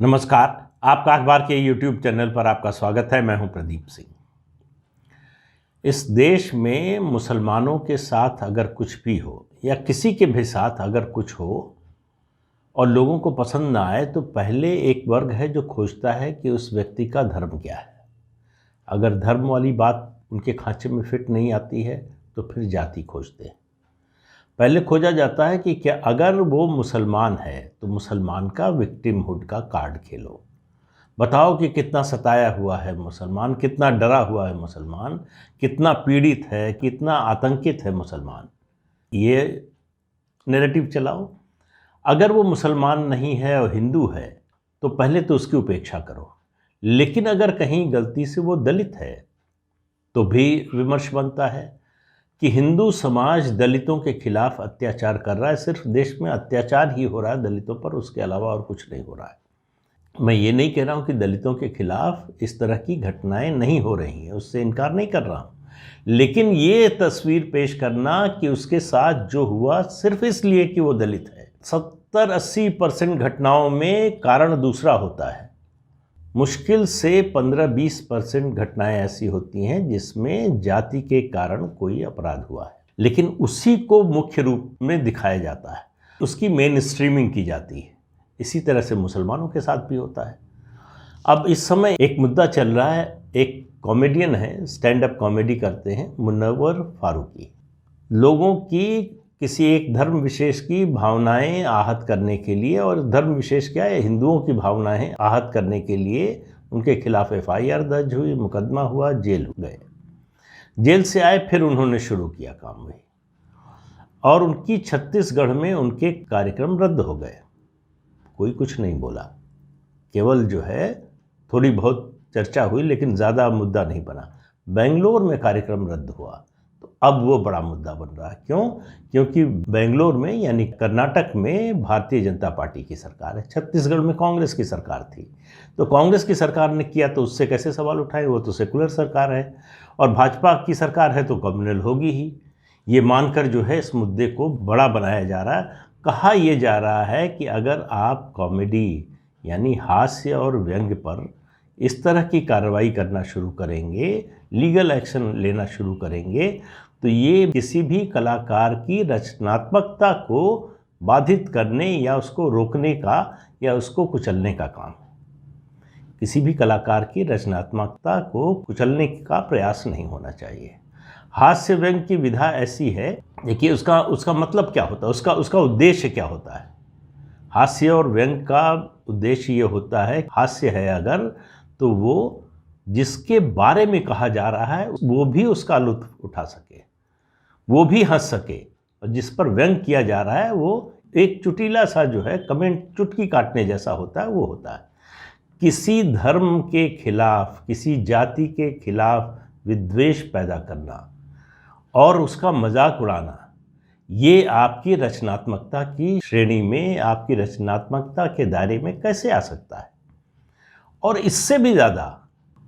नमस्कार। आपका अखबार के YouTube चैनल पर आपका स्वागत है। मैं हूं प्रदीप सिंह। इस देश में मुसलमानों के साथ अगर कुछ भी हो या किसी के भी साथ अगर कुछ हो और लोगों को पसंद ना आए तो पहले एक वर्ग है जो खोजता है कि उस व्यक्ति का धर्म क्या है। अगर धर्म वाली बात उनके खांचे में फिट नहीं आती है तो फिर जाति खोजते हैं। पहले खोजा जाता है कि क्या अगर वो मुसलमान है तो मुसलमान का विक्टिमहुड का कार्ड खेलो। बताओ कि कितना सताया हुआ है मुसलमान, कितना डरा हुआ है मुसलमान, कितना पीड़ित है, कितना आतंकित है मुसलमान। ये नैरेटिव चलाओ। अगर वो मुसलमान नहीं है और हिंदू है तो पहले तो उसकी उपेक्षा करो। लेकिन अगर कहीं गलती से वो दलित है तो भी विमर्श बनता है कि हिंदू समाज दलितों के खिलाफ अत्याचार कर रहा है। सिर्फ देश में अत्याचार ही हो रहा है दलितों पर, उसके अलावा और कुछ नहीं हो रहा है। मैं ये नहीं कह रहा हूँ कि दलितों के खिलाफ इस तरह की घटनाएं नहीं हो रही हैं, उससे इनकार नहीं कर रहा हूँ। लेकिन ये तस्वीर पेश करना कि उसके साथ जो हुआ सिर्फ इसलिए कि वो दलित है। 70-80% घटनाओं में कारण दूसरा होता है। मुश्किल से 15-20% घटनाएं ऐसी होती हैं जिसमें जाति के कारण कोई अपराध हुआ है, लेकिन उसी को मुख्य रूप में दिखाया जाता है, उसकी मेन स्ट्रीमिंग की जाती है। इसी तरह से मुसलमानों के साथ भी होता है। अब इस समय एक मुद्दा चल रहा है। एक कॉमेडियन है, स्टैंड अप कॉमेडी करते हैं, मुनव्वर फारूकी। लोगों की किसी एक धर्म विशेष की भावनाएं आहत करने के लिए, और धर्म विशेष क्या है, हिंदुओं की भावनाएं आहत करने के लिए उनके खिलाफ FIR दर्ज हुई, मुकदमा हुआ, जेल गए। जेल से आए फिर उन्होंने शुरू किया काम वही, और उनकी छत्तीसगढ़ में उनके कार्यक्रम रद्द हो गए। कोई कुछ नहीं बोला, केवल जो है थोड़ी बहुत चर्चा हुई लेकिन ज़्यादा मुद्दा नहीं बना। बेंगलोर में कार्यक्रम रद्द हुआ तो अब वो बड़ा मुद्दा बन रहा है। क्यों? क्योंकि बेंगलोर में यानी कर्नाटक में भारतीय जनता पार्टी की सरकार है, छत्तीसगढ़ में कांग्रेस की सरकार थी। तो कांग्रेस की सरकार ने किया तो उससे कैसे सवाल उठाए, वो तो सेकुलर सरकार है, और भाजपा की सरकार है तो कम्युनल होगी ही। ये मानकर जो है इस मुद्दे को बड़ा बनाया जा रहा है। कहा यह जा रहा है कि अगर आप कॉमेडी यानी हास्य और व्यंग्य पर इस तरह की कार्रवाई करना शुरू करेंगे, लीगल एक्शन लेना शुरू करेंगे, तो ये किसी भी कलाकार की रचनात्मकता को बाधित करने या उसको रोकने का या उसको कुचलने का काम है। किसी भी कलाकार की रचनात्मकता को कुचलने का प्रयास नहीं होना चाहिए। हास्य व्यंग्य की विधा ऐसी है, देखिए उसका मतलब क्या होता है, उसका उद्देश्य क्या होता है। हास्य और व्यंग्य का उद्देश्य ये होता है, हास्य है अगर तो वो जिसके बारे में कहा जा रहा है वो भी उसका लुत्फ उठा सके, वो भी हंस सके, और जिस पर व्यंग्य किया जा रहा है वो एक चुटीला सा जो है कमेंट चुटकी काटने जैसा होता है, वो होता है। किसी धर्म के खिलाफ, किसी जाति के खिलाफ विद्वेष पैदा करना और उसका मजाक उड़ाना, ये आपकी रचनात्मकता की श्रेणी में, आपकी रचनात्मकता के दायरे में कैसे आ सकता है। और इससे भी ज़्यादा,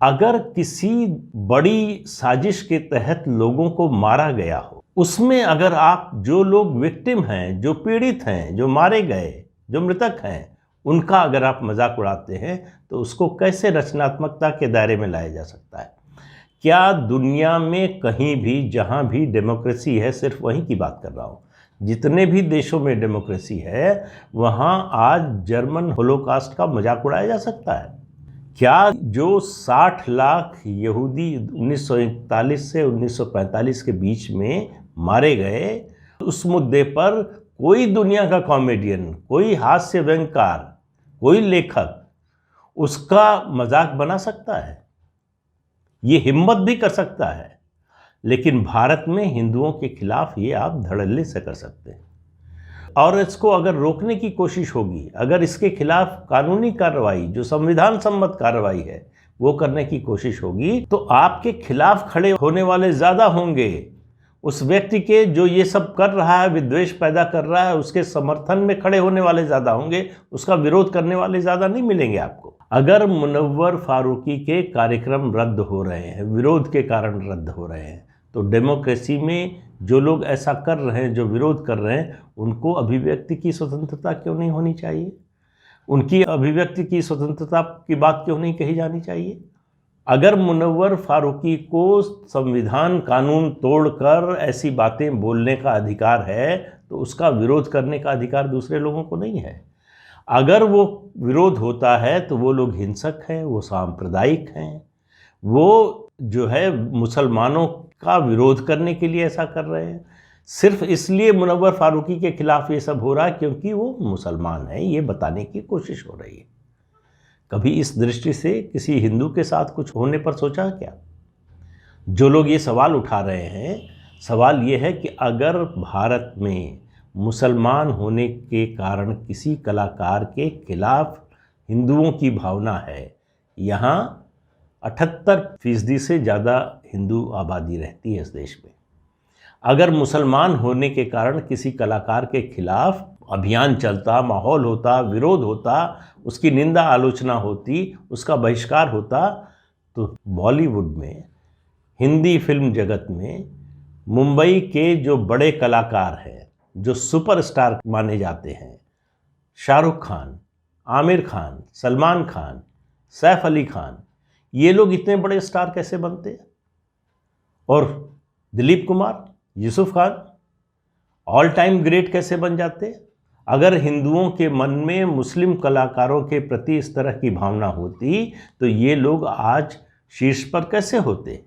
अगर किसी बड़ी साजिश के तहत लोगों को मारा गया हो, उसमें अगर आप जो लोग विक्टिम हैं, जो पीड़ित हैं, जो मारे गए, जो मृतक हैं, उनका अगर आप मजाक उड़ाते हैं तो उसको कैसे रचनात्मकता के दायरे में लाया जा सकता है। क्या दुनिया में कहीं भी जहां भी डेमोक्रेसी है, सिर्फ वहीं की बात कर रहा हूं, जितने भी देशों में डेमोक्रेसी है वहां आज जर्मन होलोकास्ट का मजाक उड़ाया जा सकता है? क्या जो 60 लाख यहूदी 1941 से 1945 के बीच में मारे गए, उस मुद्दे पर कोई दुनिया का कॉमेडियन, कोई हास्य व्यंग्यकार, कोई लेखक उसका मजाक बना सकता है? ये हिम्मत भी कर सकता है। लेकिन भारत में हिंदुओं के खिलाफ ये आप धड़ल्ले से कर सकते हैं। और इसको अगर रोकने की कोशिश होगी, अगर इसके खिलाफ कानूनी कार्रवाई, जो संविधान सम्मत कार्रवाई है, वो करने की कोशिश होगी, तो आपके खिलाफ खड़े होने वाले ज़्यादा होंगे। उस व्यक्ति के जो ये सब कर रहा है, विद्वेष पैदा कर रहा है, उसके समर्थन में खड़े होने वाले ज़्यादा होंगे, उसका विरोध करने वाले ज़्यादा नहीं मिलेंगे आपको। अगर मुनव्वर फारूकी के कार्यक्रम रद्द हो रहे हैं, विरोध के कारण रद्द हो रहे हैं, तो डेमोक्रेसी में जो लोग ऐसा कर रहे हैं, जो विरोध कर रहे हैं, उनको अभिव्यक्ति की स्वतंत्रता क्यों नहीं होनी चाहिए? उनकी अभिव्यक्ति की स्वतंत्रता की बात क्यों नहीं कही जानी चाहिए? अगर मुनव्वर फारूकी को संविधान कानून तोड़कर ऐसी बातें बोलने का अधिकार है तो उसका विरोध करने का अधिकार दूसरे लोगों को नहीं है। अगर वो विरोध होता है तो वो लोग हिंसक हैं, वो सांप्रदायिक हैं, वो जो है मुसलमानों का विरोध करने के लिए ऐसा कर रहे हैं। सिर्फ इसलिए मुनव्वर फारूकी के खिलाफ ये सब हो रहा है क्योंकि वो मुसलमान है, ये बताने की कोशिश हो रही है। कभी इस दृष्टि से किसी हिंदू के साथ कुछ होने पर सोचा क्या? जो लोग ये सवाल उठा रहे हैं, सवाल ये है कि अगर भारत में मुसलमान होने के कारण किसी कलाकार के खिलाफ हिंदुओं की भावना है, यहाँ 78% से ज़्यादा हिंदू आबादी रहती है इस देश में। अगर मुसलमान होने के कारण किसी कलाकार के खिलाफ अभियान चलता, माहौल होता, विरोध होता, उसकी निंदा आलोचना होती, उसका बहिष्कार होता, तो बॉलीवुड में, हिंदी फिल्म जगत में मुंबई के जो बड़े कलाकार हैं, जो सुपरस्टार माने जाते हैं, शाहरुख खान, आमिर खान, सलमान खान, सैफ अली खान, ये लोग इतने बड़े स्टार कैसे बनते हैं? और Dilip Kumar, Yusuf Khan all time great कैसे बन जाते? अगर हिंदुओं के मन में मुस्लिम कलाकारों के प्रति इस तरह की भावना होती तो ये लोग आज शीर्ष पर कैसे होते?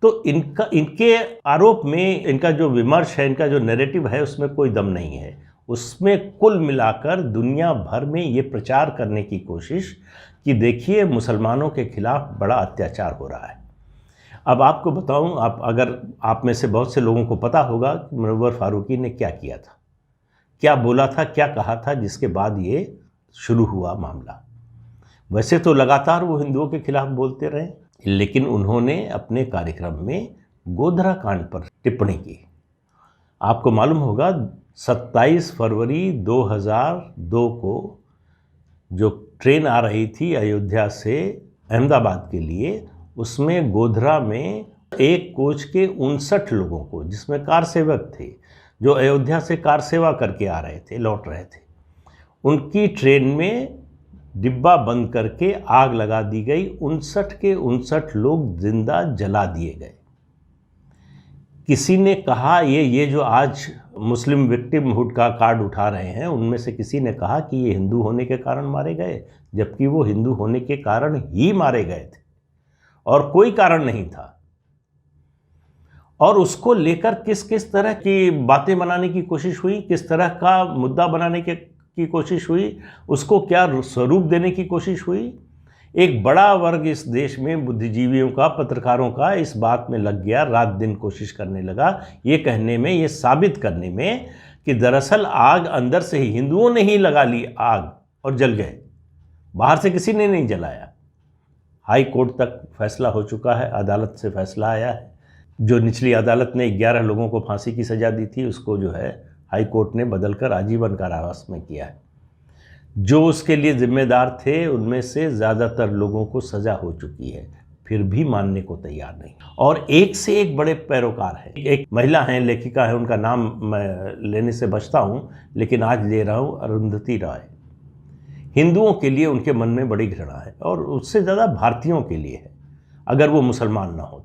तो इनके आरोप में, इनका जो विमर्श है, इनका जो नैरेटिव है, उसमें कोई दम नहीं है। उसमें कुल मिलाकर दुनिया भर में ये प्रचार करने की कोशिश कि देखिए मुसलमानों के खिलाफ बड़ा अत्याचार हो रहा है। अब आपको बताऊं, आप में से बहुत से लोगों को पता होगा कि मुनव्वर फारूकी ने क्या किया था, क्या बोला था, क्या कहा था, जिसके बाद ये शुरू हुआ मामला। वैसे तो लगातार वो हिंदुओं के खिलाफ बोलते रहे, लेकिन उन्होंने अपने कार्यक्रम में गोधरा कांड पर टिप्पणी की। आपको मालूम होगा 27 फरवरी 2002 को जो ट्रेन आ रही थी अयोध्या से अहमदाबाद के लिए, उसमें गोधरा में एक कोच के 59 लोगों को, जिसमें कार सेवक थे जो अयोध्या से कार सेवा करके आ रहे थे, लौट रहे थे, उनकी ट्रेन में डिब्बा बंद करके आग लगा दी गई। 59 के 59 लोग जिंदा जला दिए गए। किसी ने कहा, ये जो आज मुस्लिम विक्टिमहुड का कार्ड उठा रहे हैं, उनमें से किसी ने कहा कि ये हिंदू होने के कारण मारे गए, जबकि वो हिंदू होने के कारण ही मारे गए थे और कोई कारण नहीं था। और उसको लेकर किस किस तरह की बातें बनाने की कोशिश हुई, किस तरह का मुद्दा बनाने की कोशिश हुई, उसको क्या स्वरूप देने की कोशिश हुई। एक बड़ा वर्ग इस देश में बुद्धिजीवियों का, पत्रकारों का इस बात में लग गया, रात दिन कोशिश करने लगा ये कहने में, ये साबित करने में कि दरअसल आग अंदर से ही हिंदुओं ने ही लगा ली आग और जल गए, बाहर से किसी ने नहीं जलाया। हाई कोर्ट तक फैसला हो चुका है, अदालत से फैसला आया है। जो निचली अदालत ने 11 लोगों को फांसी की सज़ा दी थी, उसको जो है हाई कोर्ट ने बदलकर आजीवन कारावास में किया है। जो उसके लिए जिम्मेदार थे उनमें से ज़्यादातर लोगों को सज़ा हो चुकी है, फिर भी मानने को तैयार नहीं। और एक से एक बड़े पैरोकार हैं। एक महिला हैं, लेखिका है, उनका नाम मैं लेने से बचता हूँ, लेकिन आज ले रहा हूँ, अरुंधति रॉय। हिंदुओं के लिए उनके मन में बड़ी घृणा है और उससे ज़्यादा भारतीयों के लिए है, अगर वो मुसलमान ना हो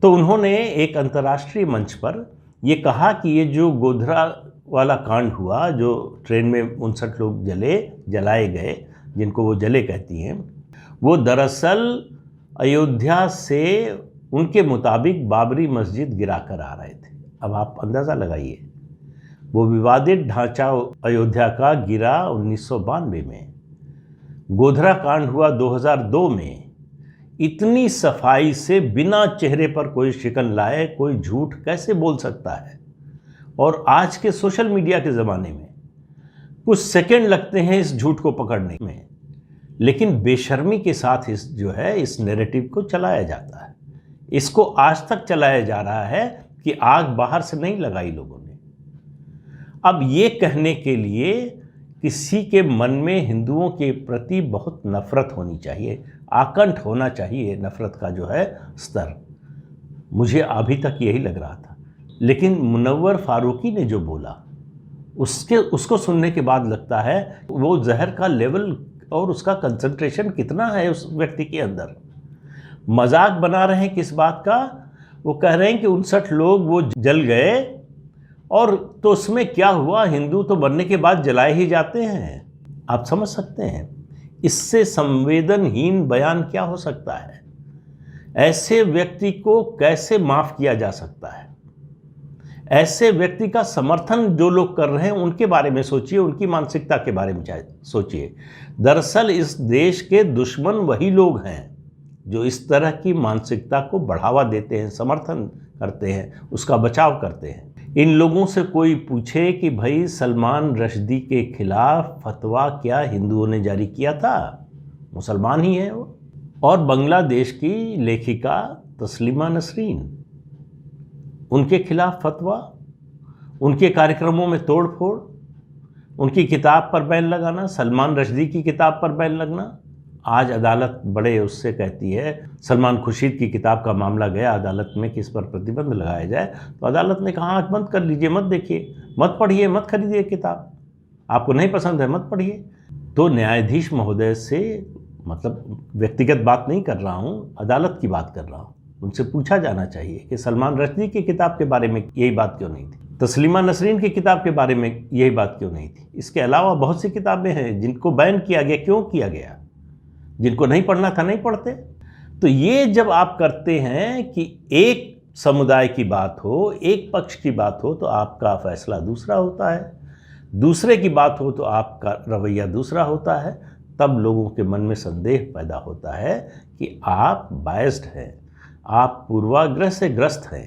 तो उन्होंने एक अंतर्राष्ट्रीय मंच पर ये कहा कि ये जो गोधरा वाला कांड हुआ, जो ट्रेन में 59 लोग जलाए गए, जिनको वो जले कहती हैं, वो दरअसल अयोध्या से उनके मुताबिक बाबरी मस्जिद गिरा कर आ रहे थे। अब आप अंदाज़ा लगाइए, वो विवादित ढांचा अयोध्या का गिरा 1992 में, गोधरा कांड हुआ 2002 में। इतनी सफाई से बिना चेहरे पर कोई शिकन लाए कोई झूठ कैसे बोल सकता है? और आज के सोशल मीडिया के ज़माने में कुछ सेकंड लगते हैं इस झूठ को पकड़ने में, लेकिन बेशर्मी के साथ इस नैरेटिव को चलाया जाता है। इसको आज तक चलाया जा रहा है कि आग बाहर से नहीं लगाई लोगों ने। अब ये कहने के लिए किसी के मन में हिंदुओं के प्रति बहुत नफरत होनी चाहिए, आकंठ होना चाहिए नफरत का जो है स्तर। मुझे अभी तक यही लग रहा था, लेकिन मुनव्वर फारूकी ने जो बोला उसको सुनने के बाद लगता है वो जहर का लेवल और उसका कंसंट्रेशन कितना है उस व्यक्ति के अंदर। मजाक बना रहे हैं किस बात का? वो कह रहे हैं कि 59 लोग वो जल गए, और तो उसमें क्या हुआ, हिंदू तो मरने के बाद जलाए ही जाते हैं। आप समझ सकते हैं इससे संवेदनहीन बयान क्या हो सकता है? ऐसे व्यक्ति को कैसे माफ किया जा सकता है? ऐसे व्यक्ति का समर्थन जो लोग कर रहे हैं उनके बारे में सोचिए, उनकी मानसिकता के बारे में सोचिए। दरअसल इस देश के दुश्मन वही लोग हैं जो इस तरह की मानसिकता को बढ़ावा देते हैं, समर्थन करते हैं, उसका बचाव करते हैं। इन लोगों से कोई पूछे कि भाई सलमान रश्दी के खिलाफ फतवा क्या हिंदुओं ने जारी किया था? मुसलमान ही है वो। और बांग्लादेश की लेखिका तस्लीमा नसरीन, उनके खिलाफ फतवा, उनके कार्यक्रमों में तोड़फोड़, उनकी किताब पर बैन लगाना, सलमान रश्दी की किताब पर बैन लगना। आज अदालत बड़े उससे कहती है, सलमान खुर्शीद की किताब का मामला गया अदालत में कि इस पर प्रतिबंध लगाया जाए, तो अदालत ने कहा आँख बंद कर लीजिए, मत देखिए, मत पढ़िए, मत खरीदिए किताब, आपको नहीं पसंद है मत पढ़िए। तो न्यायाधीश महोदय से, मतलब व्यक्तिगत बात नहीं कर रहा हूँ, अदालत की बात कर रहा हूँ, उनसे पूछा जाना चाहिए कि सलमान रश्दी की किताब के बारे में यही बात क्यों नहीं थी, तस्लीमा नसरीन की किताब के बारे में यही बात क्यों नहीं थी। इसके अलावा बहुत सी किताबें हैं जिनको बैन किया गया, क्यों किया गया? जिनको नहीं पढ़ना था नहीं पढ़ते। तो ये जब आप करते हैं कि एक समुदाय की बात हो, एक पक्ष की बात हो, तो आपका फैसला दूसरा होता है, दूसरे की बात हो तो आपका रवैया दूसरा होता है। तब लोगों के मन में संदेह पैदा होता है कि आप बायस्ड हैं, आप पूर्वाग्रह से ग्रस्त हैं,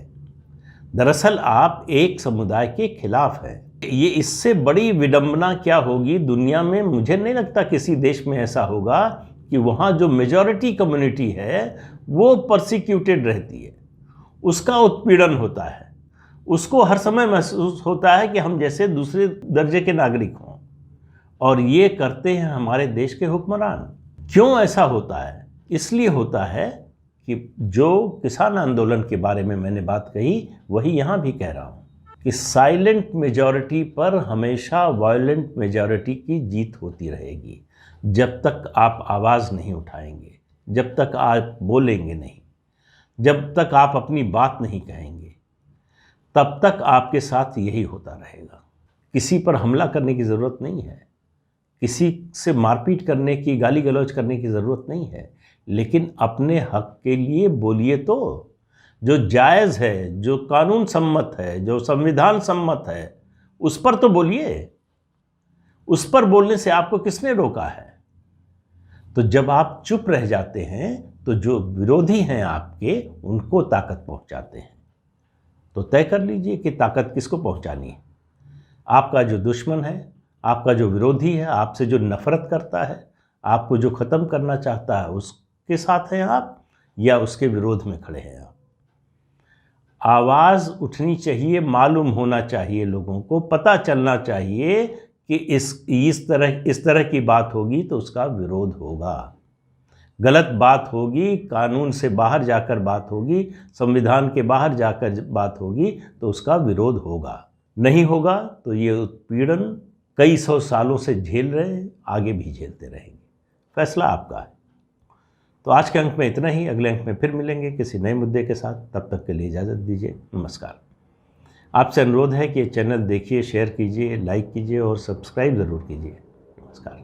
दरअसल आप एक समुदाय के खिलाफ हैं। ये इससे बड़ी विडंबना क्या होगी दुनिया में? मुझे नहीं लगता किसी देश में ऐसा होगा कि वहाँ जो मेजॉरिटी कम्युनिटी है वो परसिक्यूटेड रहती है, उसका उत्पीड़न होता है, उसको हर समय महसूस होता है कि हम जैसे दूसरे दर्जे के नागरिक हों, और ये करते हैं हमारे देश के हुक्मरान। क्यों ऐसा होता है? इसलिए होता है कि जो किसान आंदोलन के बारे में मैंने बात कही वही यहाँ भी कह रहा हूँ कि साइलेंट मेजॉरिटी पर हमेशा वायलेंट मेजॉरिटी की जीत होती रहेगी। जब तक आप आवाज़ नहीं उठाएंगे, जब तक आप बोलेंगे नहीं, जब तक आप अपनी बात नहीं कहेंगे, तब तक आपके साथ यही होता रहेगा। किसी पर हमला करने की ज़रूरत नहीं है, किसी से मारपीट करने की, गाली गलौज करने की ज़रूरत नहीं है, लेकिन अपने हक के लिए बोलिए तो, जो जायज़ है, जो कानून सम्मत है, जो संविधान सम्मत है, उस पर तो बोलिए। उस पर बोलने से आपको किसने रोका है? तो जब आप चुप रह जाते हैं तो जो विरोधी हैं आपके, उनको ताकत पहुंचाते हैं। तो तय कर लीजिए कि ताकत किसको पहुंचानी है। आपका जो दुश्मन है, आपका जो विरोधी है, आपसे जो नफरत करता है, आपको जो ख़त्म करना चाहता है, उसके साथ हैं आप या उसके विरोध में खड़े हैं आप? आवाज़ उठनी चाहिए, मालूम होना चाहिए, लोगों को पता चलना चाहिए कि इस तरह की बात होगी तो उसका विरोध होगा, गलत बात होगी, कानून से बाहर जाकर बात होगी, संविधान के बाहर जाकर बात होगी तो उसका विरोध होगा। नहीं होगा तो ये उत्पीड़न कई सौ सालों से झेल रहे हैं, आगे भी झेलते रहेंगे। फैसला आपका है। तो आज के अंक में इतना ही, अगले अंक में फिर मिलेंगे किसी नए मुद्दे के साथ। तब तक के लिए इजाज़त दीजिए, नमस्कार। आपसे अनुरोध है कि चैनल देखिए, शेयर कीजिए, लाइक कीजिए और सब्सक्राइब ज़रूर कीजिए। नमस्कार।